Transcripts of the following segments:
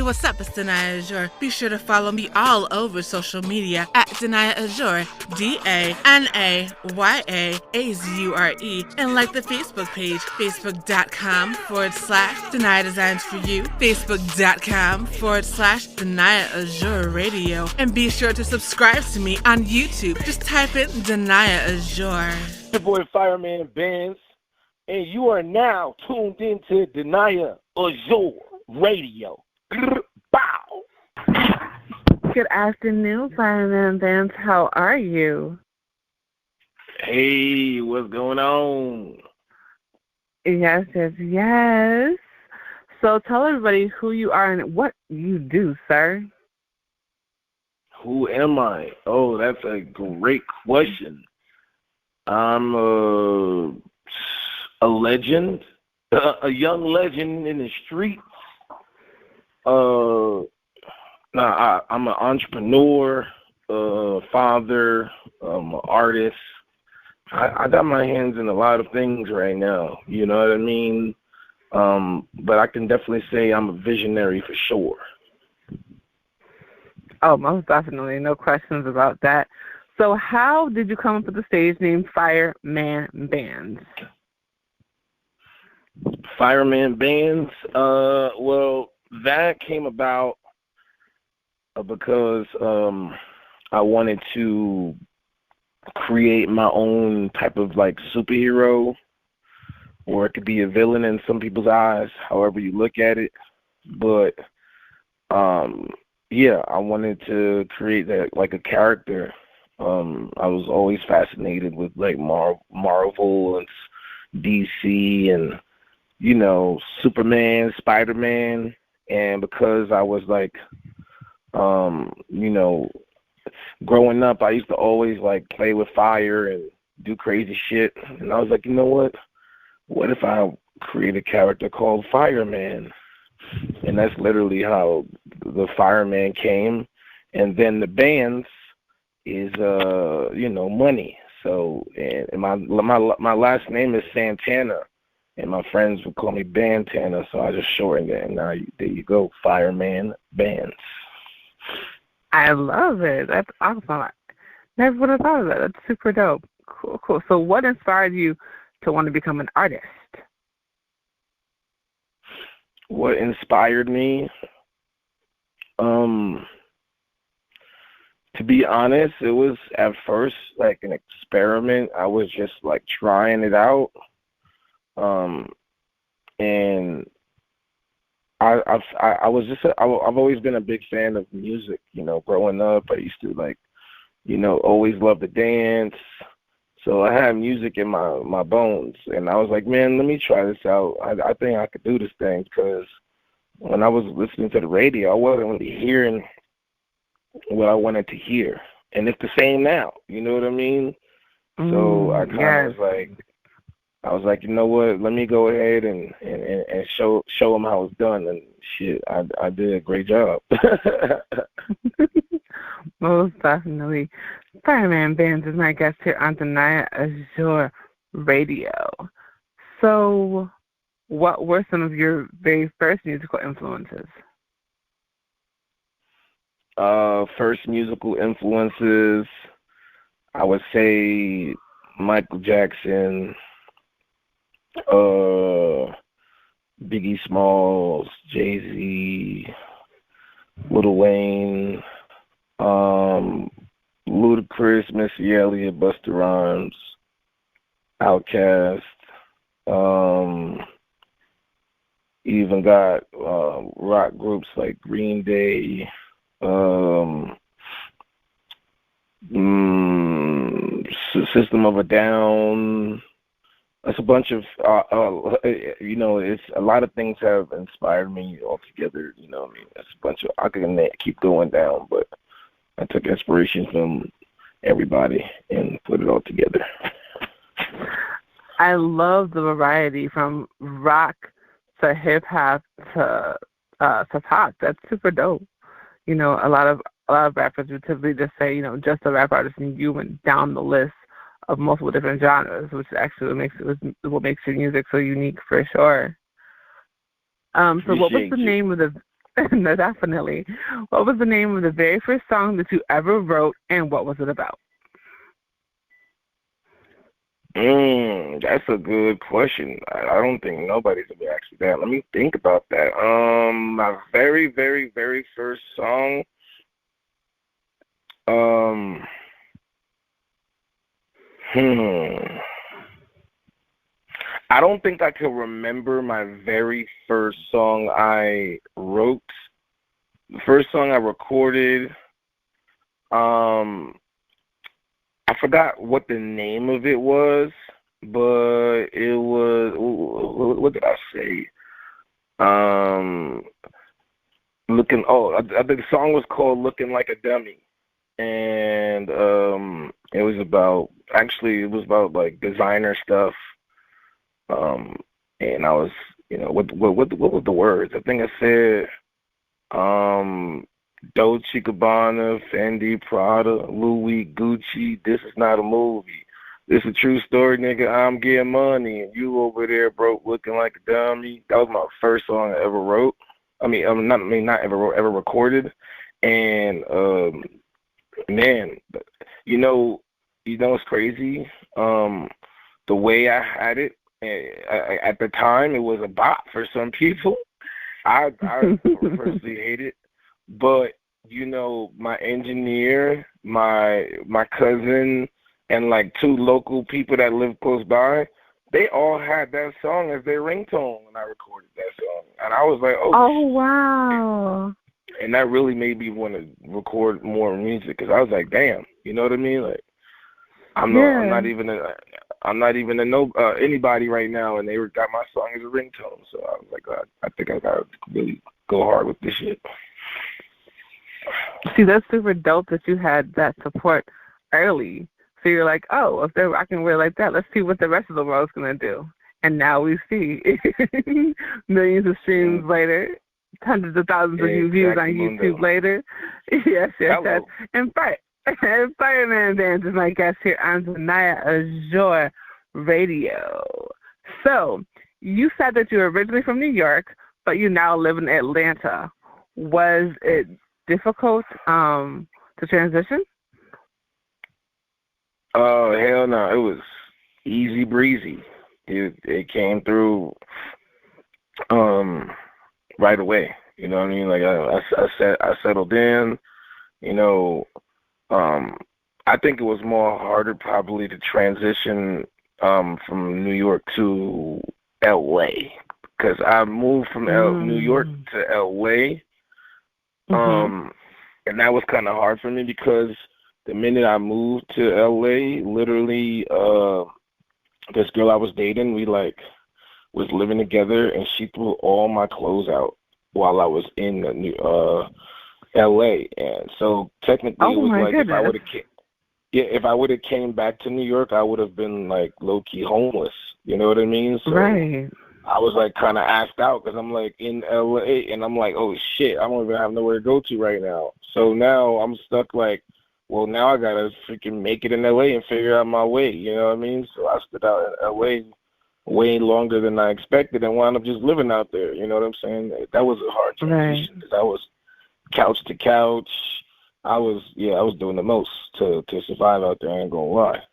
what's up? It's Danaya Azure. Be sure to follow me all over social media at Danaya Azure, DANAYAAZURE, and like the Facebook page, facebook.com/Danaya Designs for You, facebook.com/Danaya Azure Radio, and be sure to subscribe to me on YouTube. Just type in Danaya Azure. Your boy Fireman Brand, and you are now tuned into Danaya Azure Radio. Bow. Good afternoon, Fireman Brand. How are you? Hey, what's going on? Yes. So tell everybody who you are and what you do, sir. Who am I? Oh, that's a great question. I'm a legend, a young legend in the streets. I'm an entrepreneur, father, an artist. I got my hands in a lot of things right now, you know what I mean? But I can definitely say I'm a visionary for sure. Oh, most definitely. No questions about that. So how did you come up with the stage name Fireman Brand? Fireman Bands, well, that came about because I wanted to create my own type of like superhero, or it could be a villain in some people's eyes, however you look at it. But yeah, I wanted to create that like a character. I was always fascinated with like Marvel and DC and, you know, Superman, Spider-Man. And because I was like, you know, growing up, I used to always like play with fire and do crazy shit. And I was like, you know what? What if I create a character called Fireman? And that's literally how the Fireman came. And then the bands is, you know, money. So, and my last name is Santana. And my friends would call me Bantana, so I just shortened it. And now there you go, Fireman Bands. I love it. That's awesome. I never would have thought of that. That's super dope. Cool. So what inspired you to want to become an artist? What inspired me? To be honest, it was at first like an experiment. I was just like trying it out. And I've always been a big fan of music, you know, growing up. I used to like, you know, always love to dance. So I had music in my bones, and I was like, man, let me try this out. I think I could do this thing, because when I was listening to the radio, I wasn't really hearing what I wanted to hear. And it's the same now, you know what I mean? So I kind of was like, you know what? Let me go ahead and show them how it's done. And shit, I did a great job. Most definitely. Fireman Brand is my guest here on Danaya Azure Radio. So, what were some of your very first musical influences? First musical influences, I would say Michael Jackson, Biggie Smalls, Jay-Z, Lil Wayne, Ludacris, Missy Elliott, Busta Rhymes, Outkast, even got rock groups like Green Day, System of a Down. That's a bunch of, you know, it's a lot of things have inspired me altogether. You know what I mean? It's a bunch of, I can keep going down, but I took inspiration from everybody and put it all together. I love the variety from rock to hip hop to pop. That's super dope. You know, a lot of rappers would typically just say, you know, just a rap artist, and you went down the list of multiple different genres, which actually what makes your music so unique for sure. So what was the name of the No, definitely. What was the name of the very first song that you ever wrote, and what was it about? That's a good question. I don't think nobody's ever asked me that. Let me think about that. My very, very, very first song. Hmm. I don't think I can remember my very first song I wrote. The first song I recorded, I forgot what the name of it was, but it was, what did I say? I think the song was called Looking Like a Dummy. And it was about like designer stuff. And I was, what was the words? I think I said, Dolce Gabbana, Fendi, Prada, Louis, Gucci. This is not a movie. This is a true story, nigga. I'm getting money, and you over there broke, looking like a dummy. That was my first song I ever wrote. Not ever wrote, ever recorded. And man, it's crazy. The way I had it. At the time, it was a bop for some people. I personally hate it, but my engineer, my cousin, and like two local people that live close by, they all had that song as their ringtone when I recorded that song, and I was like, oh wow! And that really made me want to record more music because I was like, damn, you know what I mean? Like, I'm not even anybody right now, and they got my song as a ringtone. So I was like, I think I gotta really go hard with this shit. See, that's super dope that you had that support early. So you're like, oh, if they're rocking weird like that, let's see what the rest of the world's gonna do. And now we see millions of streams later, hundreds of thousands of views on YouTube later. Yes. In fact. Fireman Brand is my guest here on Danaya Azure Radio. So, you said that you were originally from New York, but you now live in Atlanta. Was it difficult to transition? Oh, hell no. It was easy breezy. It came through right away. You know what I mean? Like, I settled in, I think it was more harder probably to transition from New York to L.A. because I moved from New York to L.A. And that was kind of hard for me because the minute I moved to L.A., literally this girl I was dating, we was living together, and she threw all my clothes out while I was in L.A. And so technically it was like goodness. If I would have came back to New York, I would have been like low key homeless. You know what I mean? So right. I was like kind of asked out because I'm like in L.A. and I'm like, oh shit, I don't even have nowhere to go to right now. So now I'm stuck like, well, now I gotta freaking make it in L.A. and figure out my way. You know what I mean? So I stood out in L.A. way longer than I expected and wound up just living out there. You know what I'm saying? That was a hard transition because I was couch to couch. I was doing the most to survive out there. I ain't gonna lie.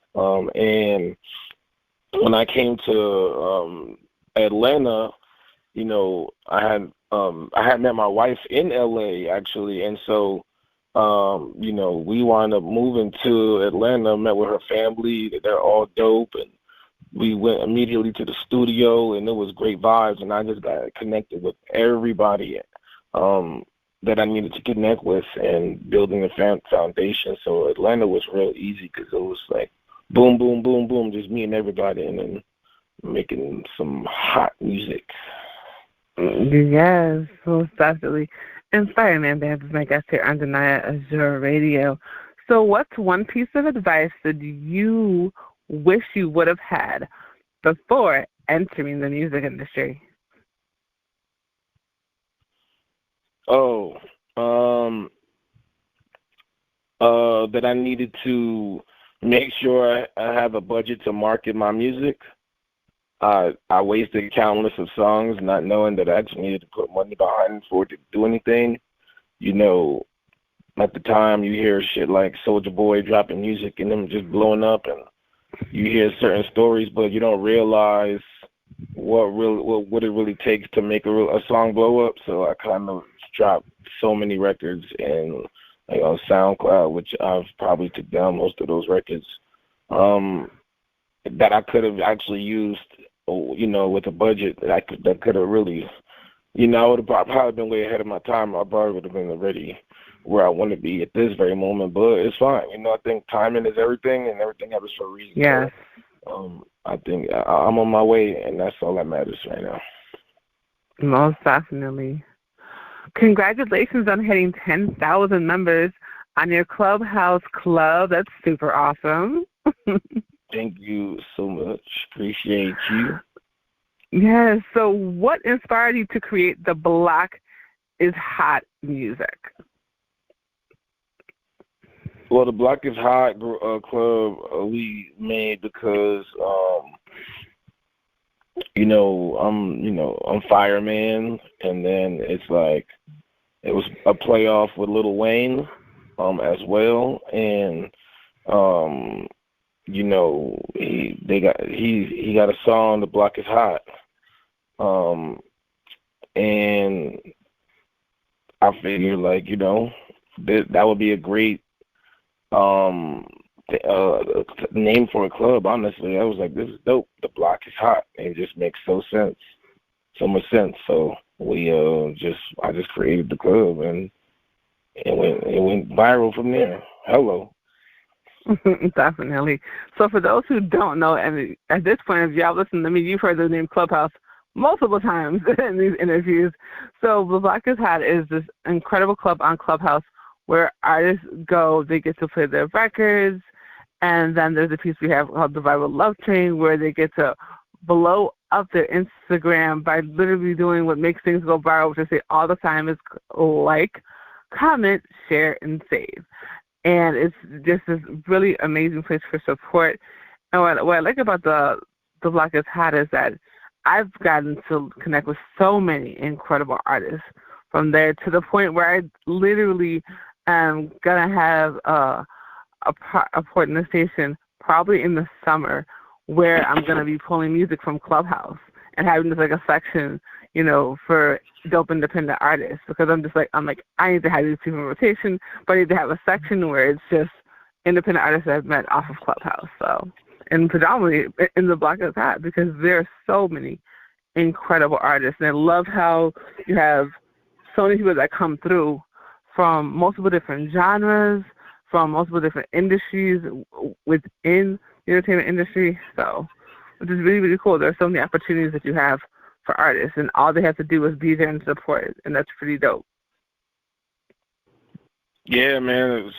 And when I came to Atlanta, I had met my wife in LA actually, and so we wound up moving to Atlanta. Met with her family. They're all dope, and we went immediately to the studio, and it was great vibes. And I just got connected with everybody that I needed to connect with and building a foundation. So Atlanta was real easy because it was like boom, boom, boom, boom, just meeting everybody and then making some hot music. Yes, most definitely. And Fireman Brand is my guest here on Danaya Azure Radio. So what's one piece of advice that you wish you would have had before entering the music industry? That I needed to make sure I have a budget to market my music. I wasted countless of songs not knowing that I actually needed to put money behind it for it to do anything. You know, at the time you hear shit like Soulja Boy dropping music and them just blowing up, and you hear certain stories, but you don't realize what it really takes to make a song blow up. So I kind of dropped so many records and like on SoundCloud, which I've probably took down most of those records that I could have actually used, you know, with a budget that could have really, you know, I would have probably been way ahead of my time. I probably would have been already where I want to be at this very moment, but it's fine. You know, I think timing is everything, and everything happens for a reason. Yes. So, I think I'm on my way, and that's all that matters right now. Most definitely. Congratulations on hitting 10,000 members on your Clubhouse club. That's super awesome. Thank you so much. Appreciate you. Yes. So what inspired you to create the Block is Hot music? Well, the Block is Hot club we made because, I'm Fireman, and then it's like it was a playoff with Lil Wayne as well, and he got a song, The Block is Hot, and I figured like that would be a great name for a club. Honestly, I was like, this is dope. The Block is Hot. It just makes so much sense. So I just created the club, and it went viral from there. Hello. Definitely. So for those who don't know, and at this point, if y'all listen to me, you've heard the name Clubhouse multiple times in these interviews. So The Block is Hot is this incredible club on Clubhouse where artists go, they get to play their records, and then there's a piece we have called the Viral Love Train where they get to blow up their Instagram by literally doing what makes things go viral, which I say all the time is like, comment, share, and save. And it's just this really amazing place for support. And what I like about the Block is Hot is that I've gotten to connect with so many incredible artists from there to the point where I literally am going to have a port in the station probably in the summer where I'm going to be pulling music from Clubhouse and having just like a section, for dope independent artists, because I'm like, I need to have these people in rotation, but I need to have a section where it's just independent artists that I've met off of Clubhouse. So, and predominantly in the Block is Hot because there are so many incredible artists. And I love how you have so many people that come through from multiple different genres, from multiple different industries within the entertainment industry. So, which is really, really cool. There are so many opportunities that you have for artists, and all they have to do is be there and support it, and that's pretty dope. Yeah, man.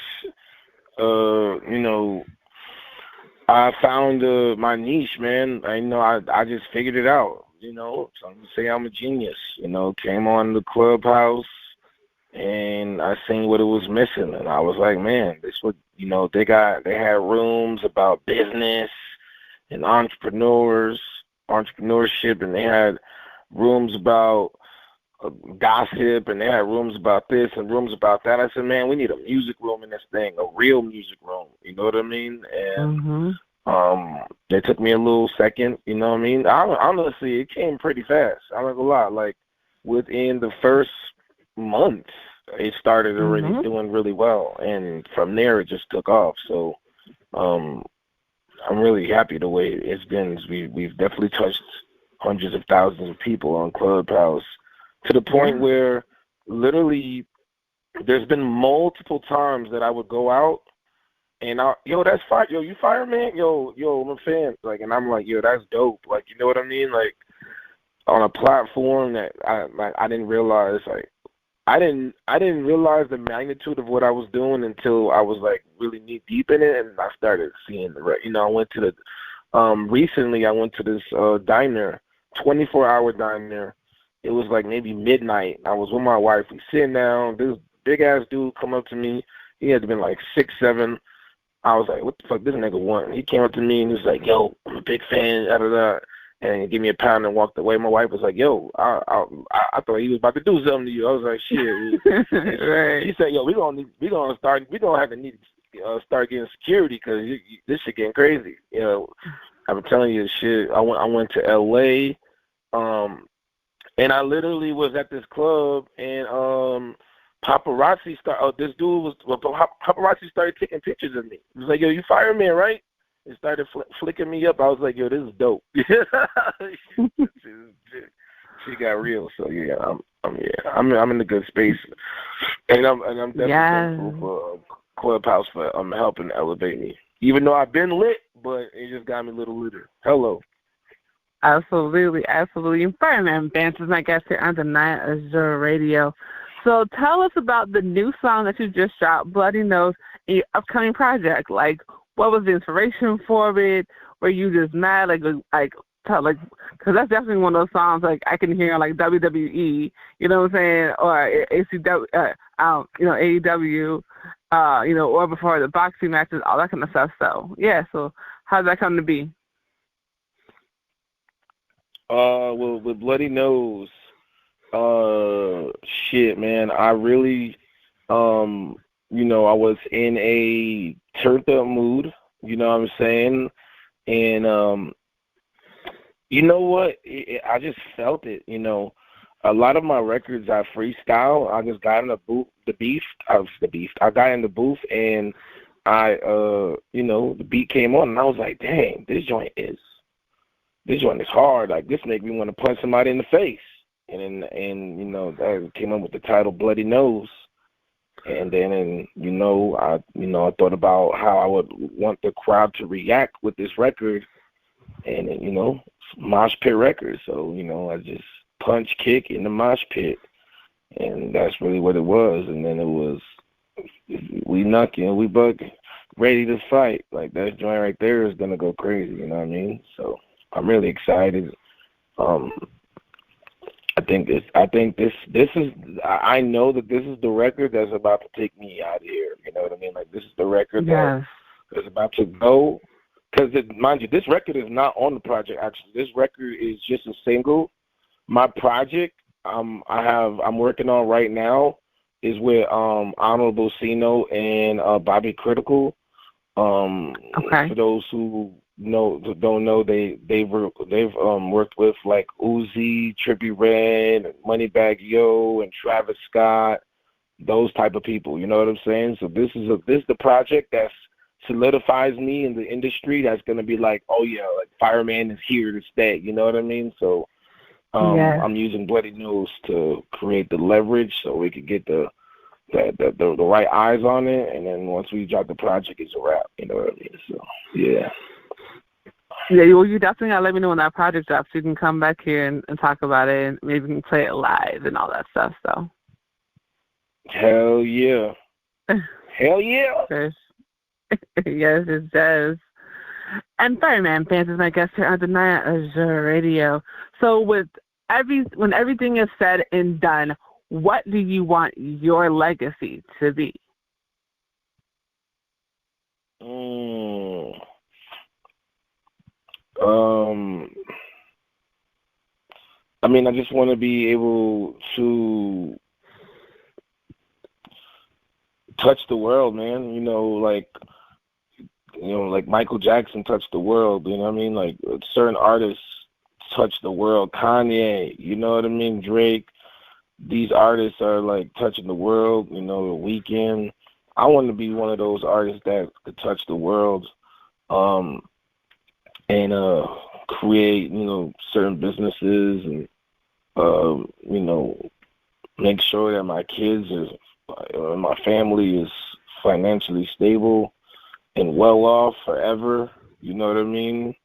I found my niche, man. I just figured it out. So I'm gonna say I'm a genius. Came on the Clubhouse, and I seen what it was missing, and I was like, man, this what they had rooms about business and entrepreneurship, and they had rooms about gossip, and they had rooms about this and rooms about that. I said, man, we need a music room in this thing, a real music room. You know what I mean? And it took me a little second. You know what I mean? Honestly, it came pretty fast. I'm not gonna lie. Like within the first month, it started already doing really well, and from there it just took off. So I'm really happy the way it's been. We've definitely touched hundreds of thousands of people on Clubhouse to the point where literally there's been multiple times that I would go out and that's fire, you Fireman, I'm a fan, like, and I'm like, that's dope, like, you know what I mean, like, on a platform that I didn't realize, like, I didn't realize the magnitude of what I was doing until I was like really knee deep in it, and I started seeing I went to the recently I went to this diner, 24-hour diner. It was like maybe midnight. I was with my wife. We sitting down. This big ass dude come up to me. He had to been like 6'7". I was like, what the fuck this nigga want? He came up to me and he was like, yo, I'm a big fan, da da da. and give me a pound and walked away. My wife was like, "Yo, I thought he was about to do something to you." I was like, "Shit." Right. She said, "Yo, we gonna have to need start getting security because this shit getting crazy." You know, I'm telling you, shit. I went to L.A. And I literally was at this club and paparazzi started taking pictures of me. It was like, "Yo, you Fireman, right?" It started flicking me up. I was like, "Yo, this is dope." She got real. So yeah, I'm in a good space, and I'm definitely thankful for Clubhouse for helping elevate me. Even though I've been lit, but it just got me a little litter. Hello. Absolutely, absolutely. And Fireman Brand is my guest here on Danaya Azure Radio. So tell us about the new song that you just shot, Bloody Nose, and your upcoming project. Like, what was the inspiration for it? Were you just mad? Because that's definitely one of those songs like I can hear on like WWE, you know what I'm saying, or ACW, AEW, or before the boxing matches, all that kind of stuff. So yeah, so how did that come to be? Well, with Bloody Nose, shit, man, I really, I was in a turned up mood, you know what I'm saying? And, you know what? I just felt it, you know. A lot of my records I freestyle. I just got in the booth, I got in the booth and the beat came on and I was like, dang, this joint is hard. Like, this make me want to punch somebody in the face. And that came up with the title Bloody Nose. And then, I thought about how I would want the crowd to react with this record. And, mosh pit record. So, I just punch, kick in the mosh pit. And that's really what it was. And then it was, we knocking, we bugging, ready to fight. Like, that joint right there is going to go crazy, you know what I mean? So I'm really excited. I know that this is the record that's about to take me out of here. You know what I mean? Like, this is the record that is about to go. Because, mind you, this record is not on the project, actually. This record is just a single. My project I'm working on right now is with Honorable Sino and Bobby Critical. For those who don't know, they've worked with like Uzi, Trippie Redd, Moneybagg Yo, and Travis Scott, those type of people. You know what I'm saying? So this is the project that solidifies me in the industry. That's gonna be like, oh yeah, like Fireman is here to stay. You know what I mean? So I'm using Bloody Nose to create the leverage so we could get the right eyes on it, and then once we drop the project, it's a wrap. You know what I mean? So yeah. Yeah, well, you definitely gotta let me know when that project drops so you can come back here and talk about it, and maybe we can play it live and all that stuff. So. Hell yeah. Hell yeah. Yes, it does. And Fireman Brand is my guest here on Danaya Azure Radio. So when everything is said and done, what do you want your legacy to be? I just want to be able to touch the world, man. Like Michael Jackson touched the world. You know what I mean? Like certain artists touch the world. Kanye, you know what I mean? Drake. These artists are like touching the world. The Weeknd. I want to be one of those artists that could touch the world, and create certain businesses and make sure that my kids my family is financially stable and well off forever. You know what I mean?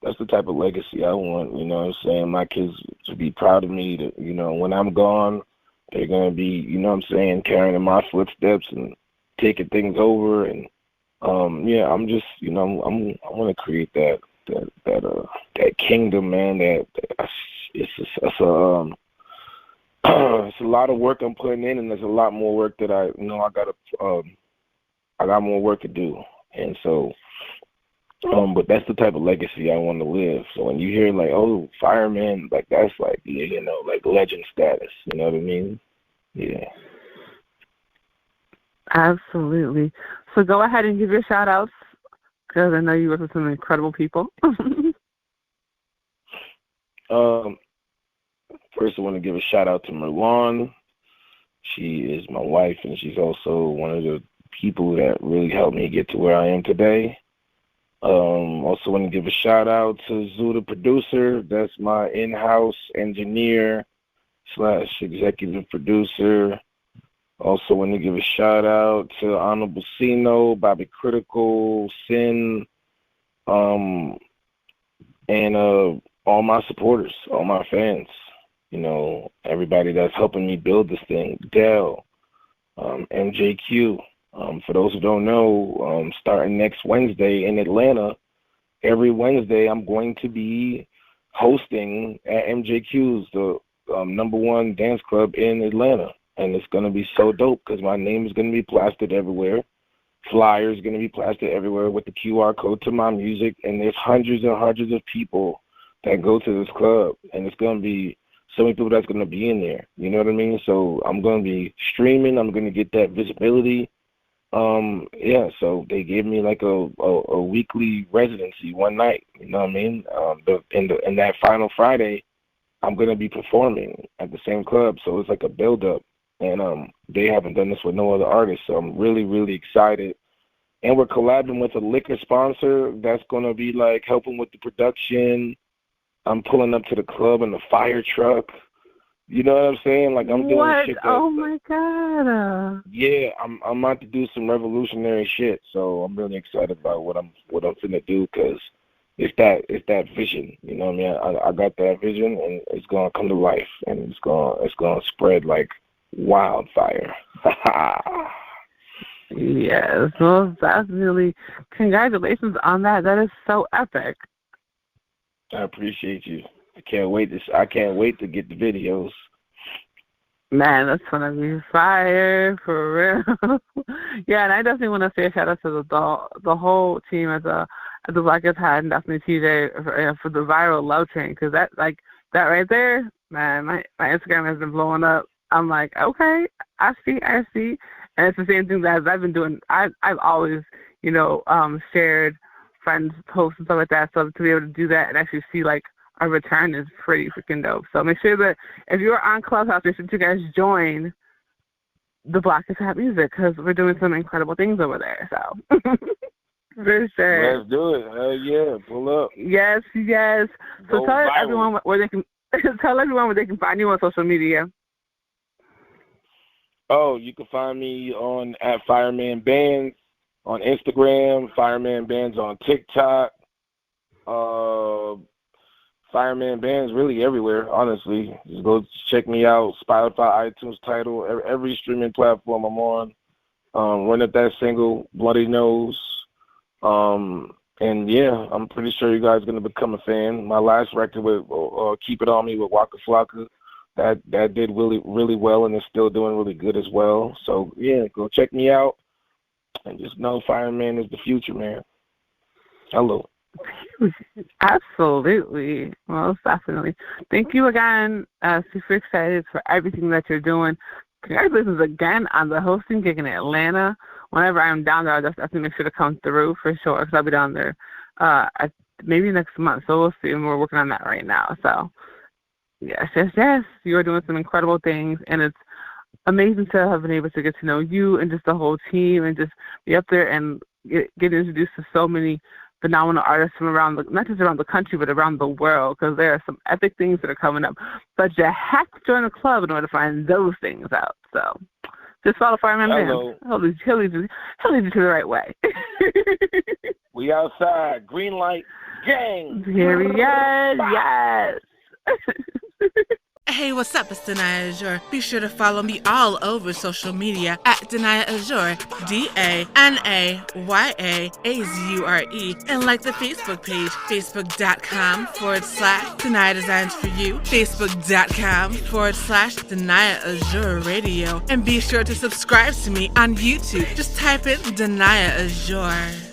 That's the type of legacy I want. You know what I'm saying? My kids to be proud of me. That when I'm gone, they're gonna be, carrying in my footsteps and taking things over. And I'm just, I want to create that kingdom, man. It's a lot of work I'm putting in, and there's a lot more work that I got more work to do. And so But that's the type of legacy I want to live. So when you hear like, oh, fireman, like that's like, yeah, you know, like legend status. You know what I mean? Yeah. Absolutely. So go ahead and give your shout outs because I know you work with some incredible people. First, I want to give a shout out to Merlon. She is my wife, and she's also one of the people that really helped me get to where I am today. Also want to give a shout out to Zoo, the producer. That's my in-house engineer / executive producer. Also want to give a shout out to Honorable Sino, Bobby Critical, Sin, and all my supporters, all my fans. You know, everybody that's helping me build this thing. Dell, MJQ. For those who don't know, starting next Wednesday in Atlanta, every Wednesday I'm going to be hosting at MJQ's, the #1 dance club in Atlanta. And it's going to be so dope because my name is going to be plastered everywhere. Flyers going to be plastered everywhere with the QR code to my music. And there's hundreds and hundreds of people that go to this club. And it's going to be so many people that's going to be in there. You know what I mean? So I'm going to be streaming. I'm going to get that visibility. Yeah, so they gave me like a weekly residency one night. You know what I mean? In that final Friday, I'm going to be performing at the same club. So it's like a build-up. And they haven't done this with no other artist. So I'm really, really excited. And we're collabing with a liquor sponsor that's going to be like helping with the production. I'm pulling up to the club in the fire truck. You know what I'm saying? Like I'm doing shit. Oh my God. Yeah, I'm about to do some revolutionary shit. So I'm really excited about what I'm finna do because it's that vision. You know what I mean? I got that vision and it's gonna come to life and it's gonna spread like wildfire. Yes, well, that's really congratulations on that. That is so epic. I appreciate you. I can't wait to get the videos. Man, that's gonna be fire for real. Yeah, and I definitely want to say a shout out to the whole team at the Black Is Hat and definitely TJ for the viral love train because that right there, man, my Instagram has been blowing up. I'm like, okay, I see, and it's the same thing that I've been doing. I've always, shared friends' posts and stuff like that. So to be able to do that and actually see like a return is pretty freaking dope. So make sure that if you're on Clubhouse, make sure you guys join the Black Is Hat Music because we're doing some incredible things over there. So for sure. Let's do it. Hell yeah, pull up. Yes. So tell everyone where they can find you on social media. Oh, you can find me at Fireman Bands on Instagram, Fireman Bands on TikTok, Fireman Bands really everywhere, honestly. Just go check me out, Spotify, iTunes, Tidal, every streaming platform I'm on. Run up that single, Bloody Nose. And yeah, I'm pretty sure you guys are going to become a fan. My last record with Keep It On Me with Waka Flocka, that did really, really well and is still doing really good as well. So yeah, go check me out. And just know Fireman is the future, man. Hello. Absolutely. Most definitely. Thank you again. Super excited for everything that you're doing. Congratulations again on the hosting gig in Atlanta. Whenever I'm down there, I'll just have to make sure to come through for sure because I'll be down there maybe next month. So we'll see. And we're working on that right now. So yes. You are doing some incredible things. And it's amazing to have been able to get to know you and just the whole team and just be up there and get introduced to so many phenomenal artists from not just around the country, but around the world, because there are some epic things that are coming up. But you have to join a club in order to find those things out. So just follow Fireman Brand. He'll lead you to the right way. We outside. Green light. Gang. Here he is. Yes. Hey, what's up? It's Danaya Azure. Be sure to follow me all over social media at Danaya Azure, DANAYAAZURE, and like the Facebook page, facebook.com/Danaya Designs for You, facebook.com/Danaya Azure Radio, and be sure to subscribe to me on YouTube. Just type in Danaya Azure.